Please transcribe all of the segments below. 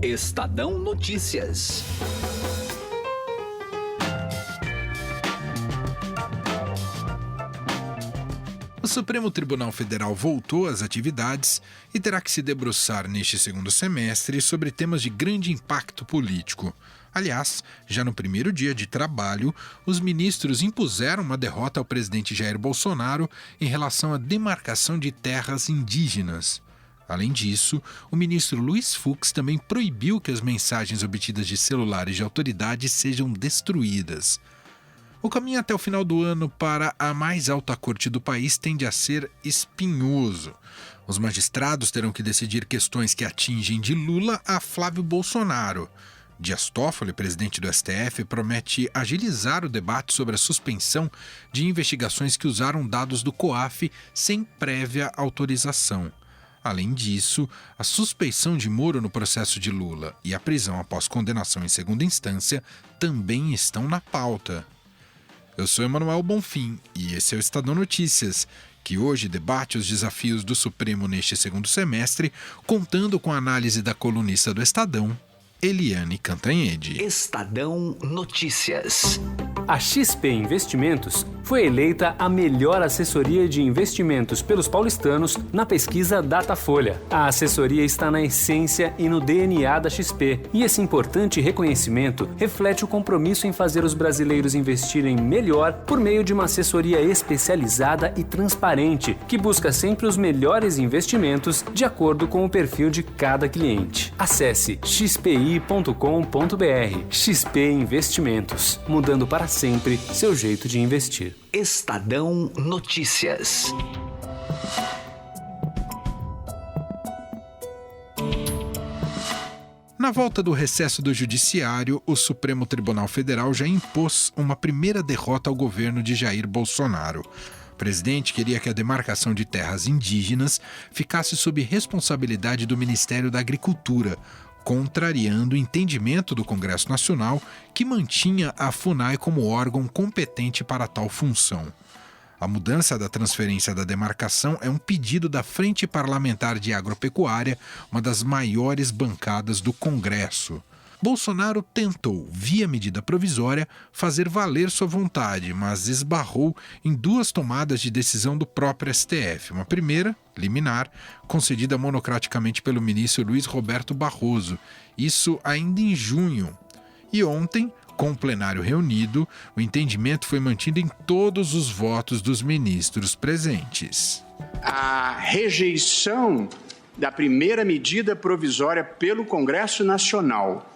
Estadão Notícias. O Supremo Tribunal Federal voltou às atividades e terá que se debruçar neste segundo semestre sobre temas de grande impacto político. Aliás, já no primeiro dia de trabalho, os ministros impuseram uma derrota ao presidente Jair Bolsonaro em relação à demarcação de terras indígenas. Além disso, o ministro Luiz Fux também proibiu que as mensagens obtidas de celulares de autoridades sejam destruídas. O caminho até o final do ano para a mais alta corte do país tende a ser espinhoso. Os magistrados terão que decidir questões que atingem de Lula a Flávio Bolsonaro. Dias Toffoli, presidente do STF, promete agilizar o debate sobre a suspensão de investigações que usaram dados do COAF sem prévia autorização. Além disso, a suspeição de Moro no processo de Lula e a prisão após condenação em segunda instância também estão na pauta. Eu sou Emanuel Bonfim e esse é o Estadão Notícias, que hoje debate os desafios do Supremo neste segundo semestre, contando com a análise da colunista do Estadão, Eliane Cantanhede. Estadão Notícias. A XP Investimentos foi eleita a melhor assessoria de investimentos pelos paulistanos na pesquisa Datafolha. A assessoria está na essência e no DNA da XP, e esse importante reconhecimento reflete o compromisso em fazer os brasileiros investirem melhor por meio de uma assessoria especializada e transparente, que busca sempre os melhores investimentos de acordo com o perfil de cada cliente. Acesse xpi.com.br. XP Investimentos, mudando para sempre seu jeito de investir. Estadão Notícias. Na volta do recesso do Judiciário, o Supremo Tribunal Federal já impôs uma primeira derrota ao governo de Jair Bolsonaro. O presidente queria que a demarcação de terras indígenas ficasse sob responsabilidade do Ministério da Agricultura, contrariando o entendimento do Congresso Nacional, que mantinha a FUNAI como órgão competente para tal função. A mudança da transferência da demarcação é um pedido da Frente Parlamentar de Agropecuária, uma das maiores bancadas do Congresso. Bolsonaro tentou, via medida provisória, fazer valer sua vontade, mas esbarrou em duas tomadas de decisão do próprio STF. Uma primeira, liminar, concedida monocraticamente pelo ministro Luiz Roberto Barroso, isso ainda em junho. E ontem, com o plenário reunido, o entendimento foi mantido em todos os votos dos ministros presentes. A rejeição da primeira medida provisória pelo Congresso Nacional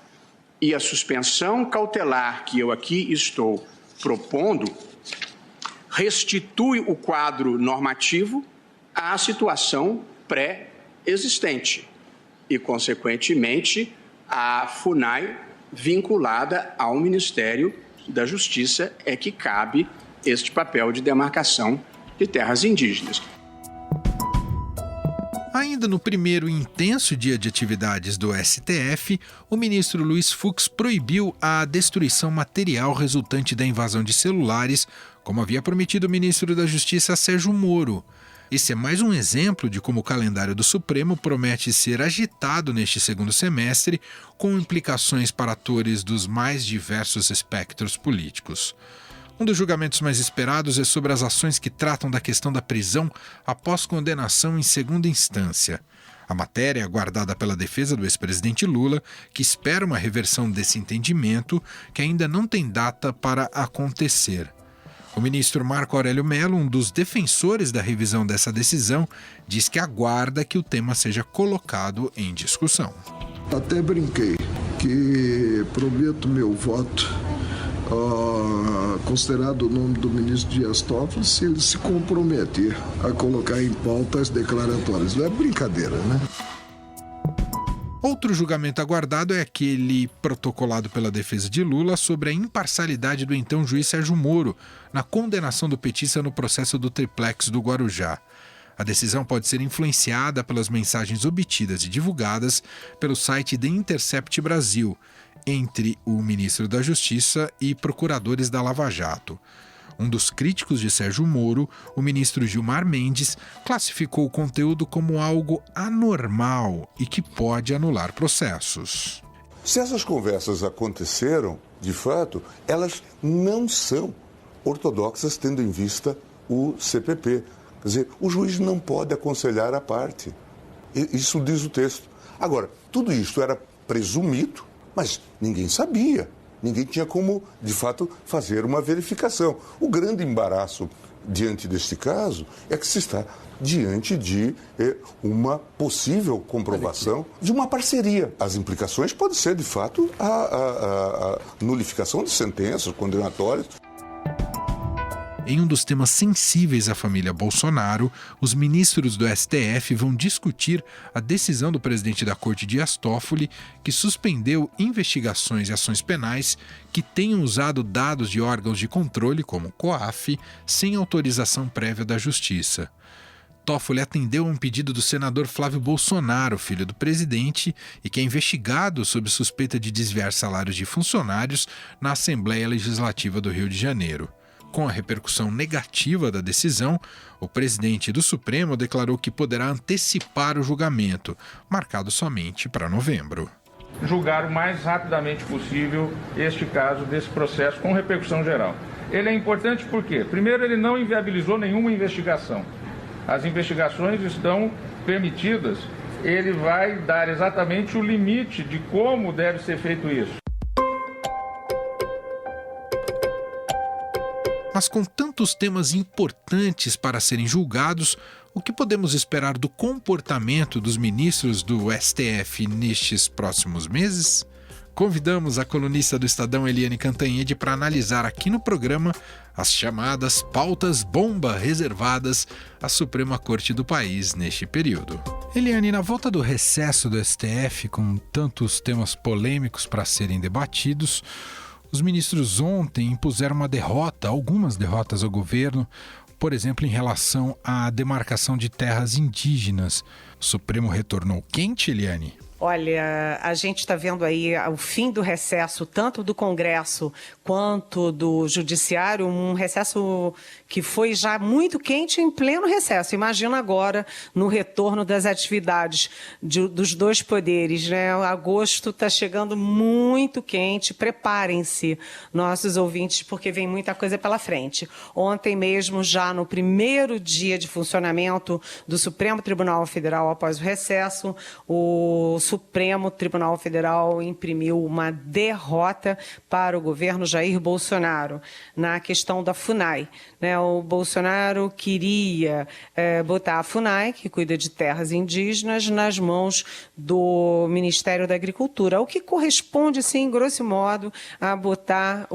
e a suspensão cautelar que eu aqui estou propondo restitui o quadro normativo à situação pré-existente e, consequentemente, a FUNAI vinculada ao Ministério da Justiça é que cabe este papel de demarcação de terras indígenas. Ainda no primeiro intenso dia de atividades do STF, o ministro Luiz Fux proibiu a destruição material resultante da invasão de celulares, como havia prometido o ministro da Justiça Sérgio Moro. Esse é mais um exemplo de como o calendário do Supremo promete ser agitado neste segundo semestre, com implicações para atores dos mais diversos espectros políticos. Um dos julgamentos mais esperados é sobre as ações que tratam da questão da prisão após condenação em segunda instância. A matéria é aguardada pela defesa do ex-presidente Lula, que espera uma reversão desse entendimento, que ainda não tem data para acontecer. O ministro Marco Aurélio Mello, um dos defensores da revisão dessa decisão, diz que aguarda que o tema seja colocado em discussão. Até brinquei que prometo meu voto, considerado o nome do ministro Dias Toffoli, se ele se comprometer a colocar em pauta as declaratórias. Não é brincadeira, né? Outro julgamento aguardado é aquele protocolado pela defesa de Lula sobre a imparcialidade do então juiz Sérgio Moro na condenação do petista no processo do triplex do Guarujá. A decisão pode ser influenciada pelas mensagens obtidas e divulgadas pelo site The Intercept Brasil, entre o ministro da Justiça e procuradores da Lava Jato. Um dos críticos de Sérgio Moro, o ministro Gilmar Mendes, classificou o conteúdo como algo anormal e que pode anular processos. Se essas conversas aconteceram, de fato, elas não são ortodoxas tendo em vista o CPP. Quer dizer, o juiz não pode aconselhar a parte. Isso diz o texto. Agora, tudo isso era presumido, mas ninguém sabia. Ninguém tinha como, de fato, fazer uma verificação. O grande embaraço diante deste caso é que se está diante de uma possível comprovação de uma parceria. As implicações podem ser, de fato, a nulificação de sentenças condenatórias. Em um dos temas sensíveis à família Bolsonaro, os ministros do STF vão discutir a decisão do presidente da Corte, Dias Toffoli, que suspendeu investigações e ações penais que tenham usado dados de órgãos de controle, como o COAF, sem autorização prévia da Justiça. Toffoli atendeu a um pedido do senador Flávio Bolsonaro, filho do presidente, e que é investigado sob suspeita de desviar salários de funcionários na Assembleia Legislativa do Rio de Janeiro. Com a repercussão negativa da decisão, o presidente do Supremo declarou que poderá antecipar o julgamento, marcado somente para novembro. Julgar o mais rapidamente possível este caso desse processo com repercussão geral. Ele é importante porque, primeiro, ele não inviabilizou nenhuma investigação. As investigações estão permitidas, ele vai dar exatamente o limite de como deve ser feito isso. Mas com tantos temas importantes para serem julgados, o que podemos esperar do comportamento dos ministros do STF nestes próximos meses? Convidamos a colunista do Estadão, Eliane Cantanhede, para analisar aqui no programa as chamadas pautas bomba reservadas à Suprema Corte do país neste período. Eliane, na volta do recesso do STF, com tantos temas polêmicos para serem debatidos, os ministros ontem impuseram algumas derrotas ao governo, por exemplo, em relação à demarcação de terras indígenas. O Supremo retornou quente, Eliane? Olha, a gente está vendo aí o fim do recesso, tanto do Congresso quanto do Judiciário, um recesso que foi já muito quente em pleno recesso. Imagina agora no retorno das atividades dos dois poderes, né? Agosto está chegando muito quente, preparem-se, nossos ouvintes, porque vem muita coisa pela frente. Ontem mesmo, já no primeiro dia de funcionamento do Supremo Tribunal Federal após o recesso, o Supremo Tribunal Federal imprimiu uma derrota para o governo Jair Bolsonaro na questão da FUNAI. O Bolsonaro queria botar a FUNAI, que cuida de terras indígenas, nas mãos do Ministério da Agricultura, o que corresponde, sim, grosso modo, a botar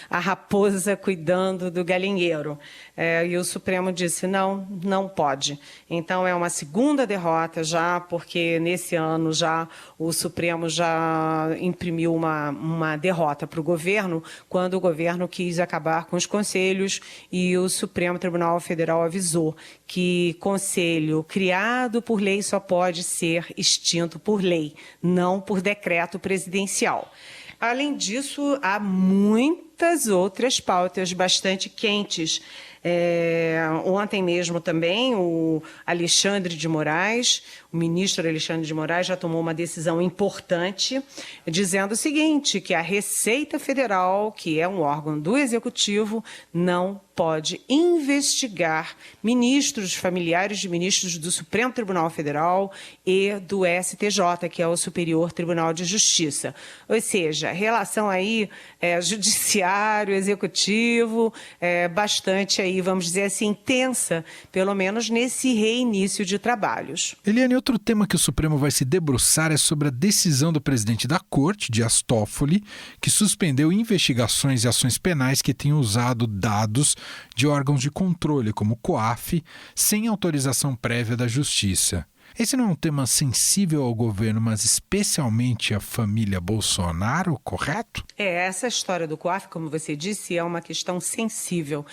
a raposa cuidando do galinheiro. E o Supremo disse, não pode. Então, é uma segunda derrota já, porque nesse ano já o Supremo já imprimiu uma derrota para o governo, quando o governo quis acabar com os conselhos e o Supremo Tribunal Federal avisou que conselho criado por lei só pode ser extinto por lei, não por decreto presidencial. Além disso, há muitas outras pautas bastante quentes. Ontem mesmo também o Alexandre de Moraes, o ministro Alexandre de Moraes já tomou uma decisão importante, dizendo o seguinte, que a Receita Federal, que é um órgão do Executivo, não pode investigar ministros, familiares de ministros do Supremo Tribunal Federal e do STJ, que é o Superior Tribunal de Justiça. Ou seja, a relação aí judiciário, executivo, bastante aí, vamos dizer assim, tensa, pelo menos nesse reinício de trabalhos. Eliane, outro tema que o Supremo vai se debruçar é sobre a decisão do presidente da Corte, Dias Toffoli, que suspendeu investigações e ações penais que tenham usado dados de órgãos de controle, como o COAF, sem autorização prévia da Justiça. Esse não é um tema sensível ao governo, mas especialmente à família Bolsonaro, correto? Essa história do COAF, como você disse, é uma questão sensível.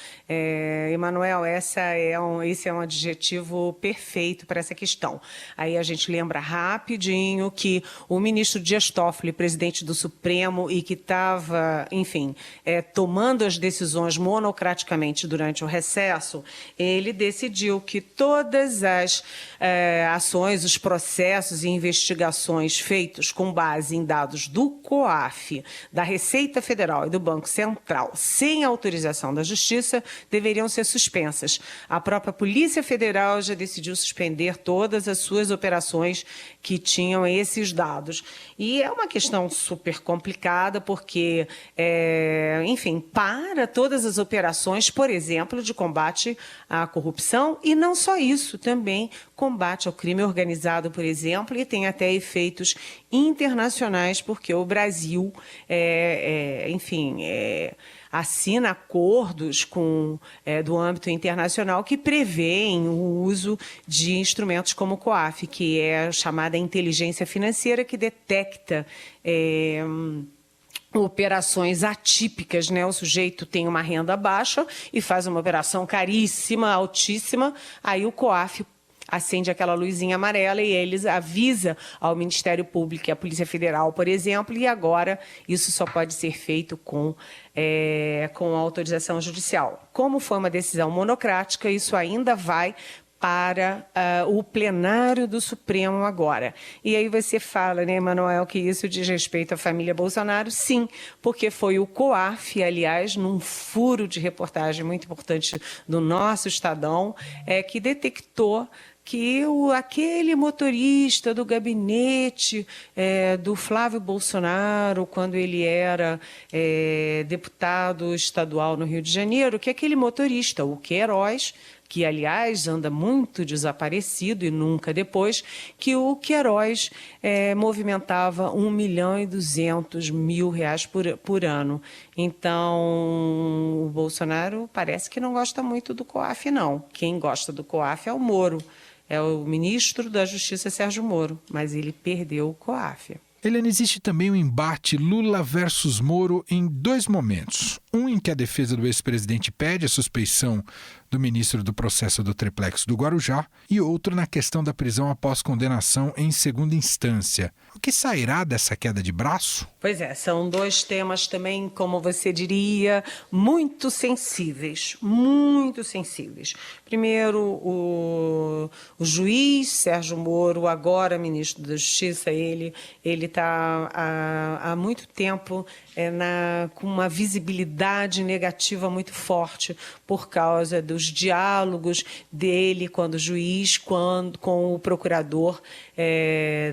Emanuel, esse é um adjetivo perfeito para essa questão. Aí a gente lembra rapidinho que o ministro Dias Toffoli, presidente do Supremo, e que estava, enfim, tomando as decisões monocraticamente durante o recesso, ele decidiu que todas as ações, os processos e investigações feitos com base em dados do COAF, da Receita Federal e do Banco Central, sem autorização da Justiça, deveriam ser suspensas. A própria Polícia Federal já decidiu suspender todas as suas operações que tinham esses dados. E é uma questão super complicada, porque, enfim, para todas as operações, por exemplo, de combate à corrupção, e não só isso, também combate ao crime organizado, por exemplo, e tem até efeitos internacionais, porque o Brasil, assina acordos do âmbito internacional que prevêem o uso de instrumentos como o COAF, que é a chamada inteligência financeira, que detecta operações atípicas, né? O sujeito tem uma renda baixa e faz uma operação caríssima, altíssima, aí o COAF acende aquela luzinha amarela e eles avisa ao Ministério Público e à Polícia Federal, por exemplo, e agora isso só pode ser feito com autorização judicial. Como foi uma decisão monocrática, isso ainda vai para o plenário do Supremo agora. E aí você fala, né, Emanuel, que isso diz respeito à família Bolsonaro? Sim, porque foi o COAF, aliás, num furo de reportagem muito importante do nosso Estadão, que detectou que aquele motorista do gabinete do Flávio Bolsonaro, quando ele era deputado estadual no Rio de Janeiro, que aquele motorista, o Queiroz, que, aliás, anda muito desaparecido e nunca depois, que o Queiroz movimentava R$ 1.200.000 por ano. Então, o Bolsonaro parece que não gosta muito do COAF, não. Quem gosta do COAF é o Moro. É o ministro da Justiça, Sérgio Moro, mas ele perdeu o COAF. Helena, existe também um embate Lula versus Moro em dois momentos. Um em que a defesa do ex-presidente pede a suspeição do ministro do processo do Triplex do Guarujá e outro na questão da prisão após condenação em segunda instância. O que sairá dessa queda de braço? Pois é, são dois temas também, como você diria, muito sensíveis, muito sensíveis. Primeiro, o juiz Sérgio Moro, agora ministro da Justiça, ele está há muito tempo com uma visibilidade negativa muito forte por causa dos diálogos dele quando juiz, com o procurador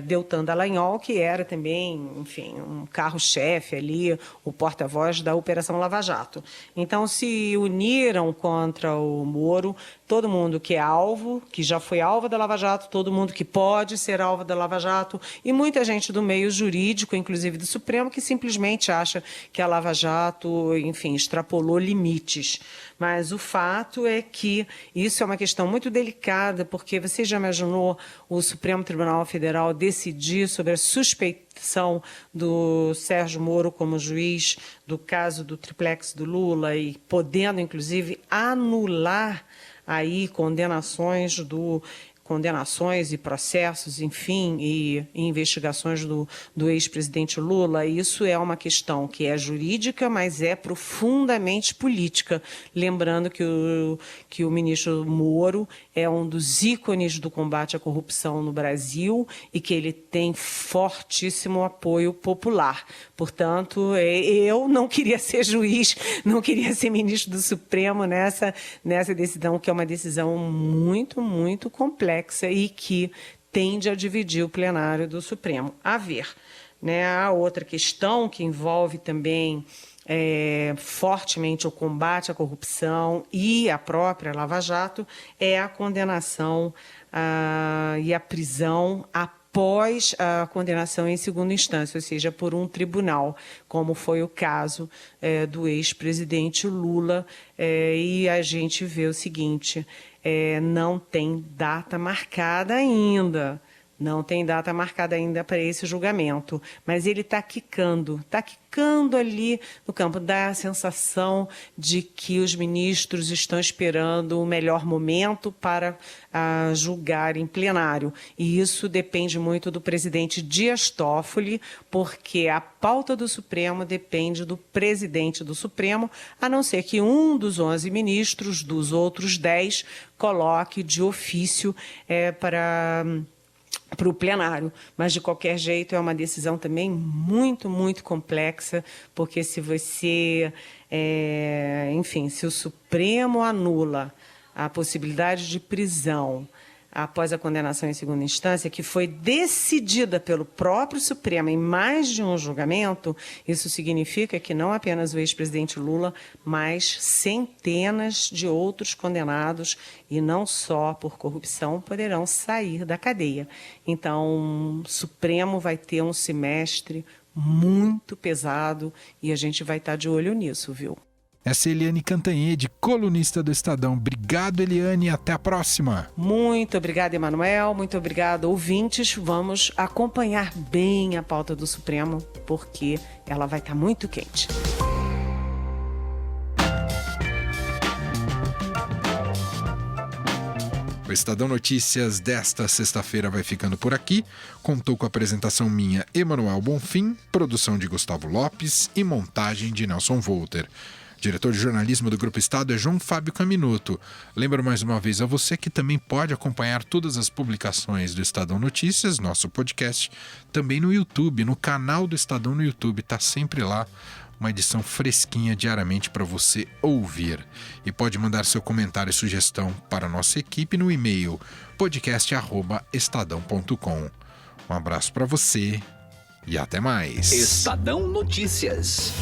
Deltan Dallagnol, que era também, enfim, um carro-chefe ali, o porta-voz da Operação Lava Jato. Então, se uniram contra o Moro todo mundo que é alvo, que já foi alvo da Lava Jato, todo mundo que pode ser alvo da Lava Jato e muita gente do meio jurídico, inclusive do Supremo, que simplesmente acha que a Lava Jato, enfim, extrapolou limites. Mas o fato é que isso é uma questão muito delicada, porque você já imaginou o Supremo Tribunal Federal decidir sobre a suspeição do Sérgio Moro como juiz do caso do Triplex do Lula e podendo, inclusive, anular aí condenações e processos, enfim, e investigações do ex-presidente Lula. Isso é uma questão que é jurídica, mas é profundamente política. Lembrando que o ministro Moro é um dos ícones do combate à corrupção no Brasil e que ele tem fortíssimo apoio popular. Portanto, eu não queria ser juiz, não queria ser ministro do Supremo nessa decisão, que é uma decisão muito, muito complexa e que tende a dividir o plenário do Supremo. A ver, né? A outra questão que envolve também fortemente o combate à corrupção e a própria Lava Jato é a condenação e a prisão após a condenação em segunda instância, ou seja, por um tribunal, como foi o caso do ex-presidente Lula. E a gente vê o seguinte: não tem data marcada ainda. Não tem data marcada ainda para esse julgamento, mas ele está quicando ali no campo, dá a sensação de que os ministros estão esperando o melhor momento para julgar em plenário. E isso depende muito do presidente Dias Toffoli, porque a pauta do Supremo depende do presidente do Supremo, a não ser que um dos 11 ministros, dos outros 10, coloque de ofício para o plenário, mas de qualquer jeito é uma decisão também muito, muito complexa, porque se você, se o Supremo anula a possibilidade de prisão após a condenação em segunda instância, que foi decidida pelo próprio Supremo em mais de um julgamento, isso significa que não apenas o ex-presidente Lula, mas centenas de outros condenados, e não só por corrupção, poderão sair da cadeia. Então, o Supremo vai ter um semestre muito pesado e a gente vai estar de olho nisso, viu? Essa é Eliane Cantanhede, colunista do Estadão. Obrigado, Eliane, e até a próxima. Muito obrigada, Emanuel. Muito obrigada, ouvintes. Vamos acompanhar bem a pauta do Supremo, porque ela vai estar muito quente. O Estadão Notícias desta sexta-feira vai ficando por aqui. Contou com a apresentação minha, Emanuel Bonfim, produção de Gustavo Lopes e montagem de Nelson Volter. Diretor de jornalismo do Grupo Estado é João Fábio Caminuto. Lembro mais uma vez a você que também pode acompanhar todas as publicações do Estadão Notícias, nosso podcast, também no YouTube, no canal do Estadão no YouTube. Está sempre lá, uma edição fresquinha diariamente para você ouvir. E pode mandar seu comentário e sugestão para a nossa equipe no e-mail podcast@estadão.com. Um abraço para você e até mais. Estadão Notícias.